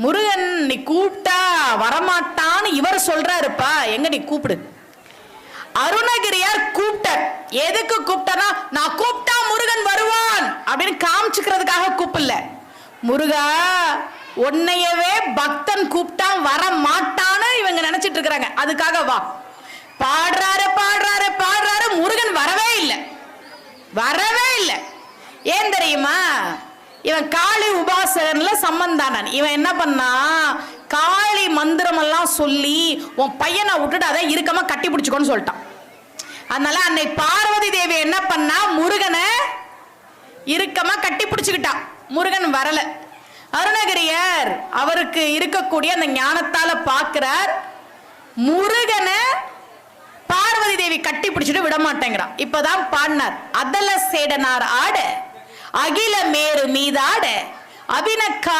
முருகன் நீ கூப்பிட்டா வரமாட்டான்னு இவர் சொல்றாருப்பா, எங்க நீ கூப்பிடு. அருணகிரியார் கூப்பிட்டார். எதுக்கு கூப்பிட்டனா, நான் கூப்பிட்டா முருகன் வருவான் அப்படின்னு காமிச்சுக்கிறதுக்காக கூப்பிடல. முருகா, உன்னையவே பக்தன் கூப்பிட்டா வர மாட்டான்னு இவங்க நினைச்சிட்டு இருக்கிறாங்க, அதுக்காக வா. பாடுறாரு பாடுறாரு பாடுறாரு, முருகன் வரவே இல்லை, வரவே இல்லை. ஏன் தெரியுமா? இவன் காளி உபாசகன்ல சம்பந்தானன். இவன் என்ன பண்ணா, காளி மந்திரம் எல்லாம் சொல்லி உன் பையனை விட்டுட்டு அதை இருக்கமா கட்டி பிடிச்சுக்கோன்னு சொல்லிட்டான். அதனால அன்னை பார்வதி தேவி என்ன பண்ணா, முருகனை இருக்கமா கட்டி பிடிச்சுக்கிட்டான். முருகன் வரல. அருணகிரியார் அவருக்கு இருக்கக்கூடிய அந்த ஞானத்தால பார்க்கிறார், முருகனை பார்வதி தேவி கட்டி பிடிச்சிட்டு விட மாட்டேங்கிறான். இப்பதான் பாடினார், அதல சேடனார் ஆட அகில மேரு மீதாட அபினக்காளி